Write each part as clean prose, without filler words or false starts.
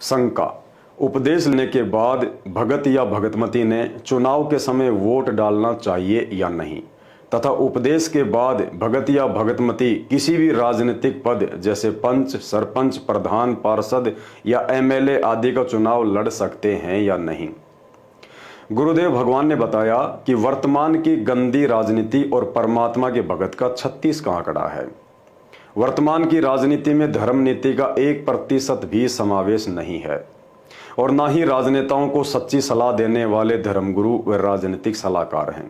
शंका। उपदेश लेने के बाद भगत या भगतमती ने चुनाव के समय वोट डालना चाहिए या नहीं, तथा उपदेश के बाद भगत या भगतमती किसी भी राजनीतिक पद जैसे पंच, सरपंच, प्रधान, पार्षद या एमएलए आदि का चुनाव लड़ सकते हैं या नहीं। गुरुदेव भगवान ने बताया कि वर्तमान की गंदी राजनीति और परमात्मा के भगत का 36 का आंकड़ा है। वर्तमान की राजनीति में धर्म नीति का 1% भी समावेश नहीं है और ना ही राजनेताओं को सच्ची सलाह देने वाले धर्मगुरु व राजनीतिक सलाहकार हैं,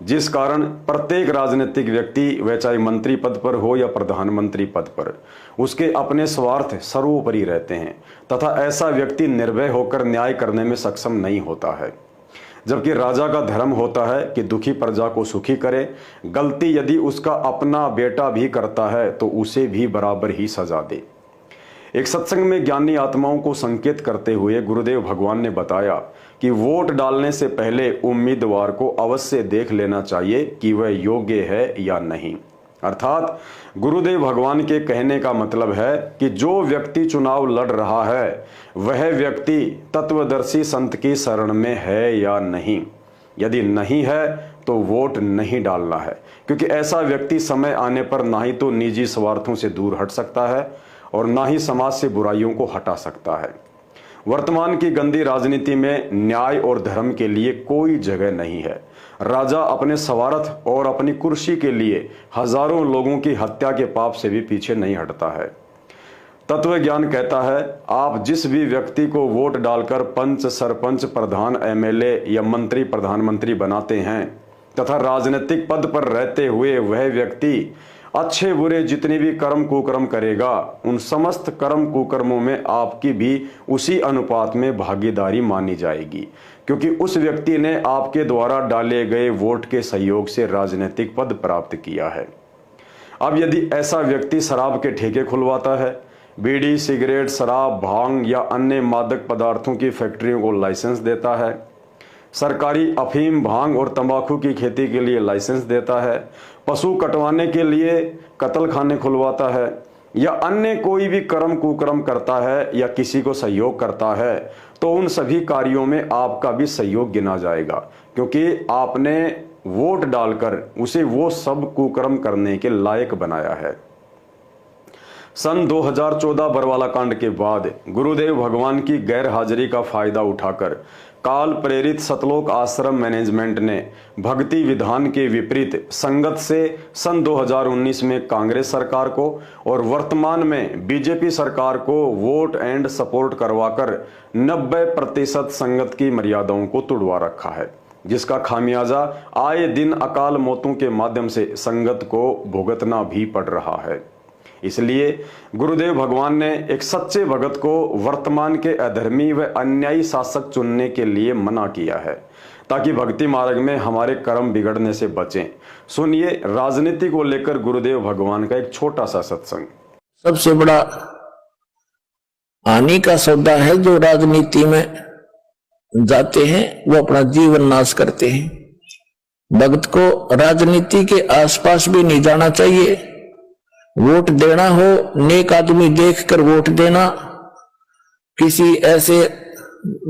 जिस कारण प्रत्येक राजनीतिक व्यक्ति, वह चाहे मंत्री पद पर हो या प्रधानमंत्री पद पर, उसके अपने स्वार्थ सर्वोपरि रहते हैं तथा ऐसा व्यक्ति निर्भय होकर न्याय करने में सक्षम नहीं होता है। जबकि राजा का धर्म होता है कि दुखी प्रजा को सुखी करे। गलती यदि उसका अपना बेटा भी करता है तो उसे भी बराबर ही सजा दे। एक सत्संग में ज्ञानी आत्माओं को संकेत करते हुए गुरुदेव भगवान ने बताया कि वोट डालने से पहले उम्मीदवार को अवश्य देख लेना चाहिए कि वह योग्य है या नहीं। अर्थात गुरुदेव भगवान के कहने का मतलब है कि जो व्यक्ति चुनाव लड़ रहा है वह व्यक्ति तत्वदर्शी संत की शरण में है या नहीं। यदि नहीं है तो वोट नहीं डालना है, क्योंकि ऐसा व्यक्ति समय आने पर ना ही तो निजी स्वार्थों से दूर हट सकता है और ना ही समाज से बुराइयों को हटा सकता है। वर्तमान की गंदी राजनीति में न्याय और धर्म के लिए कोई जगह नहीं है। राजा अपने स्वार्थ और अपनी कुर्सी के लिए हजारों लोगों की हत्या के पाप से भी पीछे नहीं हटता है। तत्व ज्ञान कहता है, आप जिस भी व्यक्ति को वोट डालकर पंच, सरपंच, प्रधान, एमएलए या मंत्री, प्रधानमंत्री बनाते हैं तथा राजनीतिक पद पर रहते हुए वह व्यक्ति अच्छे बुरे जितने भी कर्म कुकर्म करेगा, उन समस्त कर्म कुकर्मों में आपकी भी उसी अनुपात में भागीदारी मानी जाएगी, क्योंकि उस व्यक्ति ने आपके द्वारा डाले गए वोट के सहयोग से राजनीतिक पद प्राप्त किया है। अब यदि ऐसा व्यक्ति शराब के ठेके खुलवाता है, बीड़ी, सिगरेट, शराब, भांग या अन्य मादक पदार्थों की फैक्ट्रियों को लाइसेंस देता है, सरकारी अफीम, भांग और तंबाकू की खेती के लिए लाइसेंस देता है, पशु कटवाने के लिए कत्ल खाने खुलवाता है या अन्य कोई भी कर्म कुकर्म करता है या किसी को सहयोग करता है, तो उन सभी कार्यों में आपका भी सहयोग गिना जाएगा, क्योंकि आपने वोट डालकर उसे वो सब कुकर्म करने के लायक बनाया है। सन 2014 बरवाला कांड के बाद गुरुदेव भगवान की गैर हाजिरी का फायदा उठाकर काल प्रेरित सतलोक आश्रम मैनेजमेंट ने भक्ति विधान के विपरीत संगत से सन 2019 में कांग्रेस सरकार को और वर्तमान में बीजेपी सरकार को वोट एंड सपोर्ट करवाकर 90% संगत की मर्यादाओं को तोड़वा रखा है, जिसका खामियाजा आए दिन अकाल मौतों के माध्यम से संगत को भुगतना भी पड़ रहा है। इसलिए गुरुदेव भगवान ने एक सच्चे भगत को वर्तमान के अधर्मी व अन्यायी शासक चुनने के लिए मना किया है, ताकि भक्ति मार्ग में हमारे कर्म बिगड़ने से बचें। सुनिए राजनीति को लेकर गुरुदेव भगवान का एक छोटा सा सत्संग। सबसे बड़ा हानि का सौदा है जो राजनीति में जाते हैं, वो अपना जीवन नाश करते हैं। भक्त को राजनीति के आसपास भी नहीं जाना चाहिए। वोट देना हो, नेक आदमी देखकर वोट देना, किसी ऐसे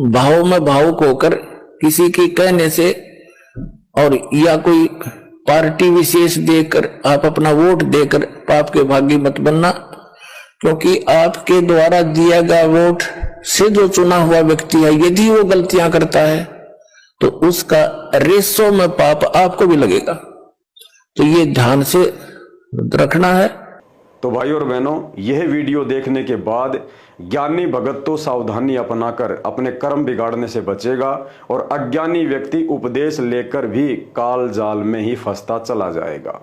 भाव में भावुक होकर किसी के कहने से और या कोई पार्टी विशेष देखकर आप अपना वोट देकर पाप के भागी मत बनना, क्योंकि आपके द्वारा दिया गया वोट से जो चुना हुआ व्यक्ति है, यदि वो गलतियां करता है तो उसका रेशो में पाप आपको भी लगेगा। तो ये ध्यान से रखना है। तो भाई और बहनों, यह वीडियो देखने के बाद ज्ञानी भगत तो सावधानी अपनाकर अपने कर्म बिगाड़ने से बचेगा और अज्ञानी व्यक्ति उपदेश लेकर भी काल जाल में ही फंसता चला जाएगा।